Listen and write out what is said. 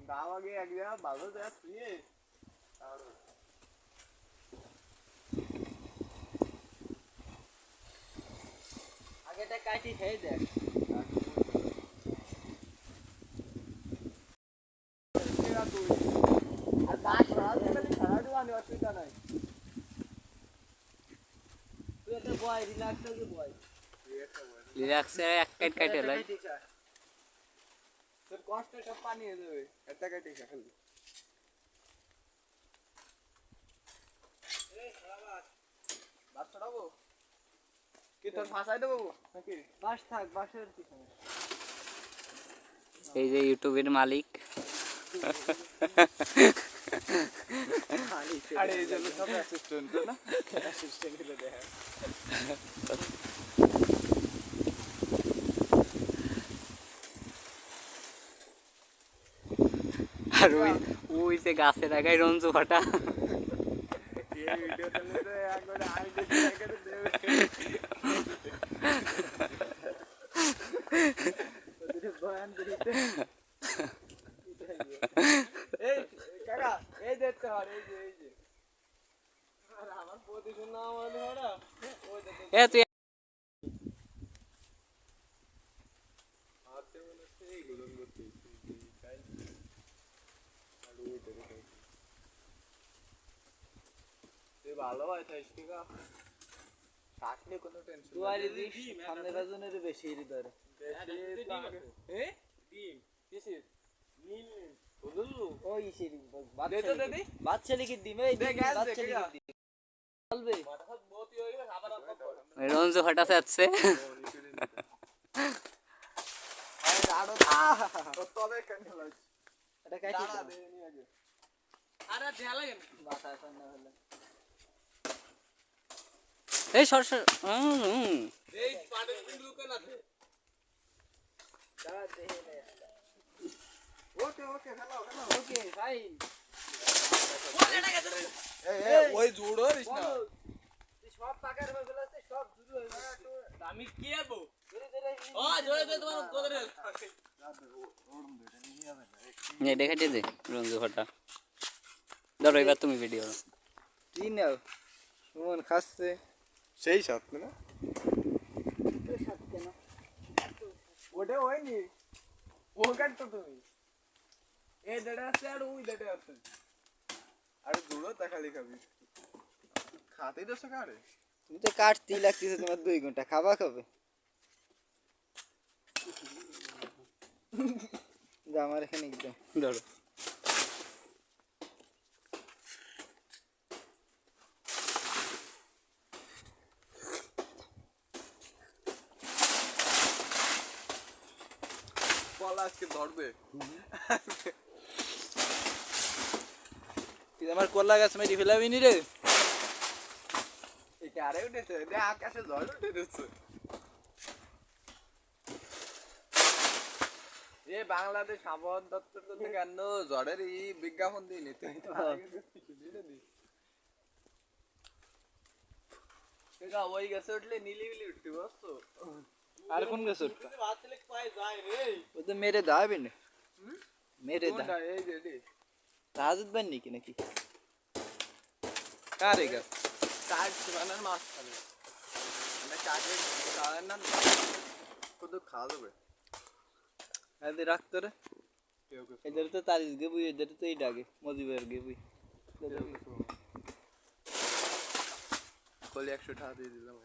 গাঁও আগে এক জায়গা ভালো জায়গা শুয়ে আগেটা কাটি খেয়ে দেখ আর বাস খেলাধু আনে অসুবিধা নাই তুই একটা বয় রিল্যাক্স হয়ে বয় রিল্যাক্সে এক কাট কাটে লাই তোর কষ্ট সব পানি হয়ে যাবে একটা কাটি খালি বাস ছড়াবো কি তোর ফাঁসাই দেবো নাকি বাস থাক বাসের কি এই যে ইউটিউবের মালিক আরে এই জন্য সব অ্যাসিস্ট্যান্ট না অ্যাসিস্ট্যান্ট গুলো দেখা আর ওই যে গাছের আগায় রঞ্জু ফাটা এই ভিডিওটা নিতে একবার আইডি করে দেবে ওদের বয়ান দিতে এই কাকা এই দেখতে হয় এই যে আর আমার প্রতিদিন না হলে হয় না ওই দেখো এ তুই হাতে মনে হচ্ছে এইগুলো করতে তাই আর ওই দেখো তুই ভালো হয় তাই কাকা থাকলে কোনো টেনশন দুয়ারে দিস সামনে বাজনের বেশি হৃদয় এ ডিম কিসের নীল বুঝলু ওই সেই দে তো দিদি বাচ্চা লিখে দিমে এই দে গ্যাস বাচ্চা দে লিখে দিমে চলবে মাথা সব বহুত হয়ে গেছে খাবার অফ কর রঞ্জু ফাটা যাচ্ছে আরে আড়ো তো তবে কেন লাগছে এটা কাটি দাঁড়া দে নি আগে আরে দেয়া লাগে মাথা ঠান্ডা হলে এই সর সর এই পাড়ের বিন্দু কেন আছে দাঁড়া দেহে নে ওকে ওকে খেলো ওকে ফাইন এই ওই জুড়ো রিস না তুই সব পাকার হয়ে গেছে সব শুরু হয়ে গেছে আমি কি আবো ও জোরে দে তোমার কোদরে এই দেখে দে রঞ্জু ফাটা ধরো এবার তুমি ভিডিও কি নাও সুমন খাচ্ছে সেই সাথ না তোর সাথে কেন ওটা হয়নি ও কাটতো তুমি এই দেড় আছে আর ওই দেড় আছে আরে জুড়ো দেখালি খাবি খাতেই দোষ কারে তুমি তো কাটতেই লাগতেছে তোমার 2 ঘন্টা খাবা খাবে যা আমার এখানে একদম ধরো কলা আজকে ধরবে তুই আমার কলা গাছ মেরে ফেলাবি নি রে এটা আরে উঠেছে দে আকাশে ঝড় উঠেছে এ বাংলাদেশ আবহাওয়া দপ্তর তো কেন ঝড়ের এই বিজ্ঞাপন দিয়ে নিতে ওই গাছে উঠলে নীলিবিলি উঠতে বুঝছো আর কোন গাছ উঠবে বাতলে পায় যায় রে ও তো মেরে দাবে না মেরে দা কোনটা এই যে রে তাহাজুদ বান নাকি নাকি কারে গাছ কাজ বানার মাছ খাবে মানে কাজে কাজের না কত খাওয়া যাবে আরে রাখতো রে এদের তো তারিজ গেবুই এদের তো এই ডাকে মজিবের গেবুই কলি 100 টাকা দিয়ে দিলাম